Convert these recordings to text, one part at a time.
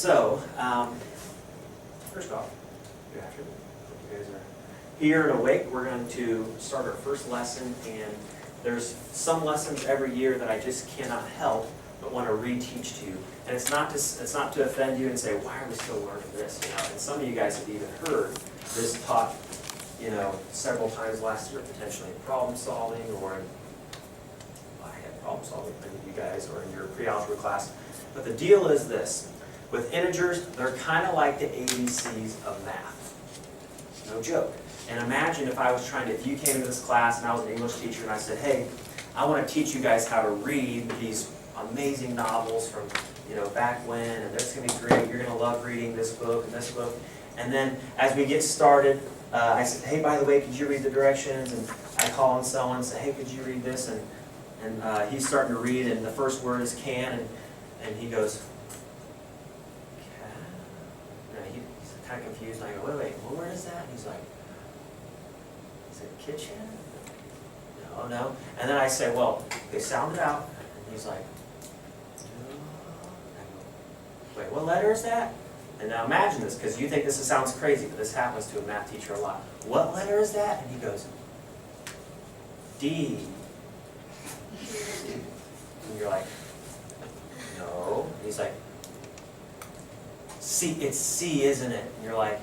So, first off, good afternoon. Hope you guys are here and awake. We're going to start our first lesson, and there's some lessons every year that I just cannot help but want to reteach to you. And it's not to offend you and say, why are we still learning this? You know, and some of you guys have even heard this taught, several times last year, potentially in problem solving, or in, I had problem solving for you guys, or in your pre-algebra class. But the deal is this: with integers, they're kind of like the ABCs of math. No joke. And imagine if you came into this class and I was an English teacher and I said, hey, I want to teach you guys how to read these amazing novels from, back when, and that's going to be great. You're going to love reading this book and this book. And then as we get started, I said, hey, by the way, could you read the directions? And I call on someone and say, hey, could you read this? And he's starting to read, and the first word is can, and he goes, can? And he's kind of confused, and I go, wait, well, where is that? And he's like, is it kitchen? No. And then I say, well, they sound it out. And he's like, wait, what letter is that? And now imagine this, because you think this sounds crazy, but this happens to a math teacher a lot. What letter is that? And he goes, D. And you're like, no. And he's like, C. It's C, isn't it? And you're like,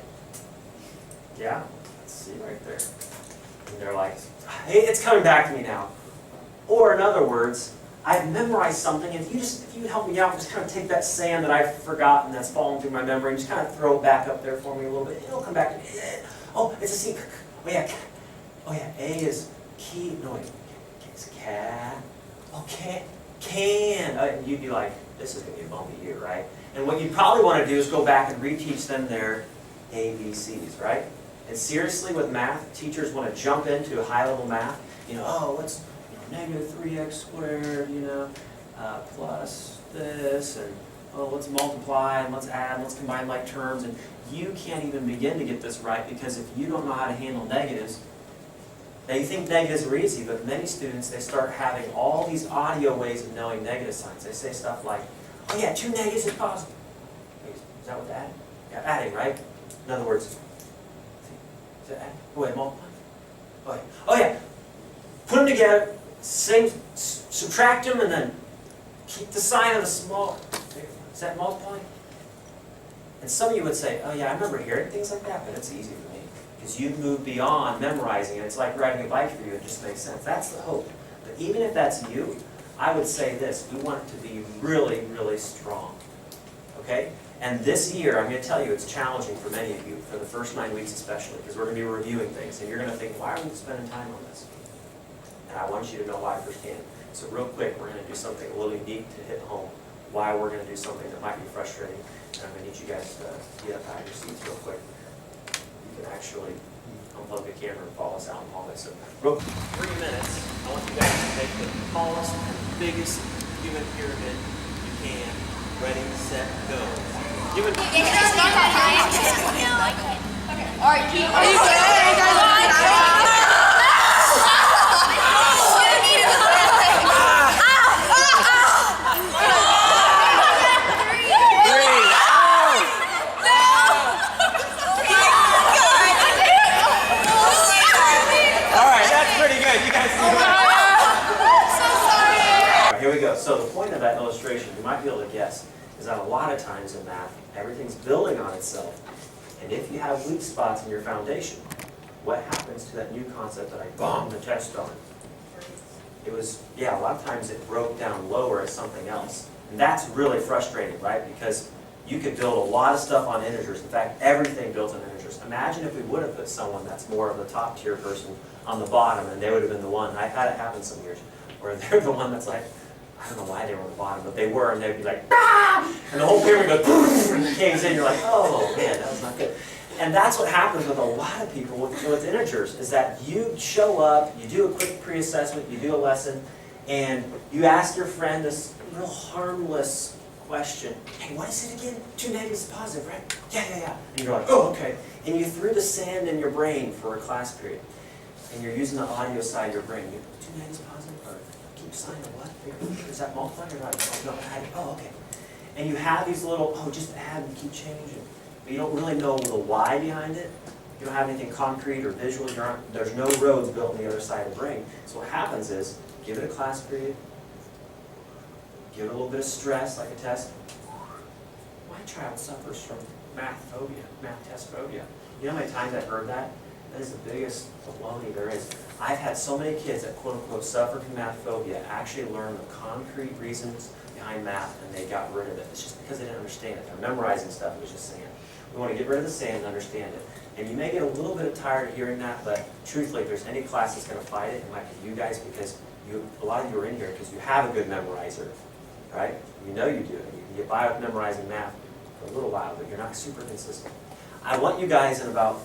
yeah, it's C right there. And they're like, hey, it's coming back to me now. Or in other words, I've memorized something, and if you would help me out, just kind of take that sand that I've forgotten that's fallen through my memory, and just kind of throw it back up there for me a little bit. It'll come back to me. Oh, it's a C. Oh yeah, A is key. No wait, it's cat. Oh, can. You'd be like, this is going to be a bumpy year, right? And what you probably want to do is go back and reteach them their ABCs, right? And seriously, with math, teachers want to jump into high-level math. What's negative 3x squared, plus this, and let's multiply, and let's add, and let's combine like terms. And you can't even begin to get this right, because if you don't know how to handle negatives, now you think negatives are easy, but many students, they start having all these audio ways of knowing negative signs. They say stuff like, oh yeah, 2 negatives is positive. Is that what adding? Yeah, adding, right? In other words, is that adding? Oh wait, multiply? Oh yeah, put them together, subtract them, and then keep the sign of the small. Is that multiplying? And some of you would say, oh yeah, I remember hearing things like that, but it's easy for me. Because you've moved beyond memorizing it. It's like riding a bike for you. It just makes sense. That's the hope. But even if that's you, I would say this. We want it to be really, really strong. Okay? And this year, I'm going to tell you, it's challenging for many of you, for the first 9 weeks especially, because we're going to be reviewing things. And you're going to think, why are we spending time on this? And I want you to know why firsthand. So real quick, we're going to do something a little unique to hit home, why we're going to do something that might be frustrating. And I'm going to need you guys to get up out of your seats real quick. You can actually unplug the camera and follow us out in all this. So, real 3 minutes, I want you guys to make the tallest and biggest human pyramid you can. Ready, set, go. Human pyramid. All right, keep. Are you good? Here we go. So the point of that illustration, you might be able to guess, is that a lot of times in math, everything's building on itself. And if you have weak spots in your foundation, what happens to that new concept that I bombed the test on? It was, a lot of times it broke down lower as something else. And that's really frustrating, right? Because you could build a lot of stuff on integers. In fact, everything built on integers. Imagine if we would have put someone that's more of the top tier person on the bottom, and they would have been the one. I've had it happen some years, where they're the one that's like, I don't know why they were on the bottom, but they were, and they'd be like, ah! And the whole pyramid goes, and caves in. You're like, oh man, that was not good. And that's what happens with a lot of people with integers, is that you show up, you do a quick pre-assessment, you do a lesson, and you ask your friend this real harmless question. Hey, what is it again? 2 negatives is positive, right? Yeah. And you're like, oh, okay. And you threw the sand in your brain for a class period. And you're using the audio side of your brain. You 2 negatives positive, or keep sign of what? Is that multiplying or not? No, adding. Oh, okay. And you have these little, oh, just add and keep changing. But you don't really know the why behind it. You don't have anything concrete or visual. There's no roads built on the other side of the brain. So what happens is, give it a class period, give it a little bit of stress, like a test. My child suffers from math phobia, math test phobia. You know how many times I've heard that? That is the biggest baloney there is. I've had so many kids that quote-unquote suffer from math phobia actually learn the concrete reasons behind math and they got rid of it. It's just because they didn't understand it. They're memorizing stuff, it was just sand. We want to get rid of the sand and understand it. And you may get a little bit tired of hearing that, but truthfully, if there's any class that's going to fight it, it might be you guys, because a lot of you are in here because you have a good memorizer, right? You know you do. And you can get by with memorizing math for a little while, but you're not super consistent. I want you guys in about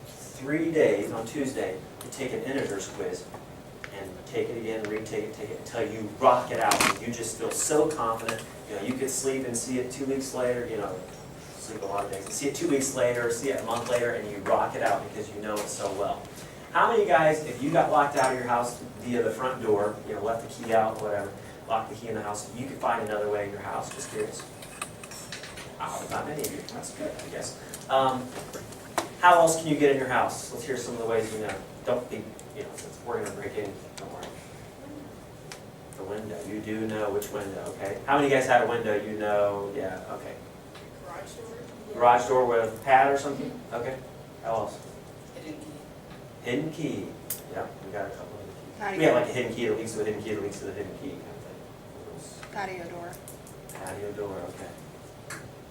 3 days, on Tuesday, to take an integers quiz. And take it again, retake it, take it until you rock it out. And you just feel so confident. You know, you could sleep and see it 2 weeks later, you know, sleep a lot of days. See it 2 weeks later, see it a month later, and you rock it out because you know it so well. How many of you guys, if you got locked out of your house via the front door, you know, left the key out, whatever, locked the key in the house, you could find another way in your house? Just curious. Oh, not many of you. That's good, I guess. How else can you get in your house? Let's hear some of the ways you know. Don't be, you know, since we're going to break in, don't worry. The window. You do know which window, okay? How many of you guys had a window you know? Yeah, okay. Garage door. Garage door with a pad or something? Okay. How else? Hidden key. Hidden key. Yeah, we got a couple of hidden keys. Patio. We have like a hidden key that leads to a hidden key that leads to the hidden key kind of thing. Patio door. Patio door, okay.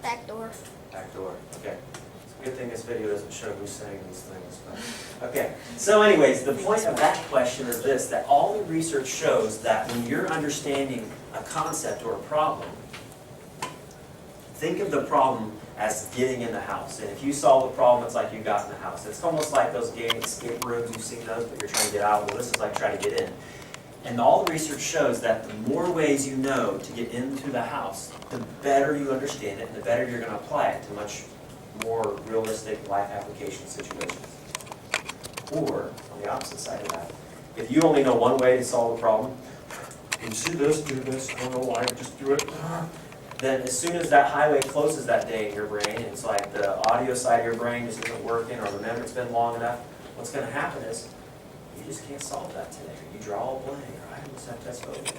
Back door. Back door, okay. It's a good thing this video doesn't show who's saying these things. But, okay, so anyways, the point of that question is this, that all the research shows that when you're understanding a concept or a problem, think of the problem as getting in the house. And if you solve the problem, it's like you got in the house. It's almost like those game escape rooms, you've seen those, but you're trying to get out. Well, this is like trying to get in. And all the research shows that the more ways you know to get into the house, the better you understand it, and the better you're going to apply it to much more realistic life application situations. Or, on the opposite side of that, if you only know one way to solve a problem, you see this, do this, I don't know why, just do it, then as soon as that highway closes that day in your brain, and it's like the audio side of your brain just isn't working, or the memory's been long enough, what's going to happen is you just can't solve that today. You draw a blank, or I just have test phobia.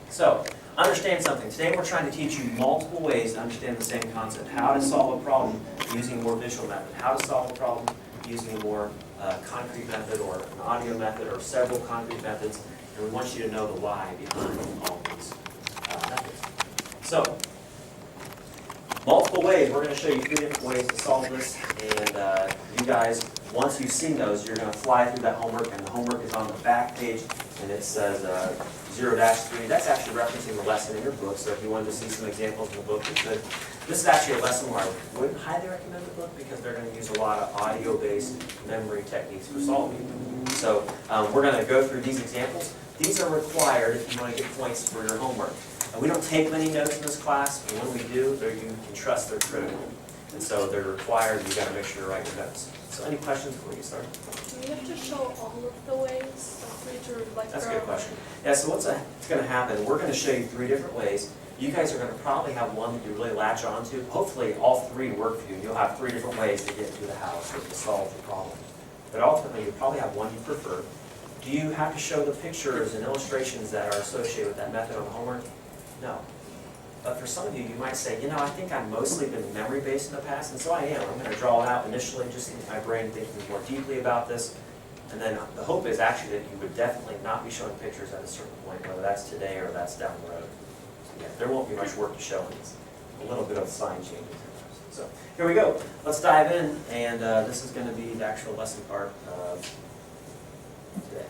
So, understand something. Today we're trying to teach you multiple ways to understand the same concept. How to solve a problem using a more visual method. How to solve a problem using a more concrete method, or an audio method, or several concrete methods. And we want you to know the why behind all these methods. So, multiple ways. We're going to show you 3 different ways to solve this. And you guys, once you've seen those, you're going to fly through that homework. And the homework is on the back page. And it says 0-3. That's actually referencing the lesson in your book. So if you wanted to see some examples in the book, you could. This is actually a lesson where I wouldn't highly recommend the book because they're going to use a lot of audio-based memory techniques for solving. So we're going to go through these examples. These are required if you want to get points for your homework. And we don't take many notes in this class, but when we do, you can trust they're critical. And so they're required, you've got to make sure to write your notes. So any questions before you start? Do we have to show all of the ways? That's a good question. Yeah, so what's going to happen, we're going to show you 3 different ways. You guys are going to probably have one that you really latch onto. Hopefully all 3 work for you. You'll have 3 different ways to get to the house or to solve the problem. But ultimately, you'll probably have one you prefer. Do you have to show the pictures and illustrations that are associated with that method on the homework? No. But for some of you, you might say, you know, I think I've mostly been memory-based in the past, and so I am. I'm going to draw it out initially, just into my brain, thinking more deeply about this. And then the hope is actually that you would definitely not be showing pictures at a certain point, whether that's today or that's down the road. So yeah, there won't be much work to show in this. A little bit of sign changes. So here we go. Let's dive in, and this is going to be the actual lesson part of today.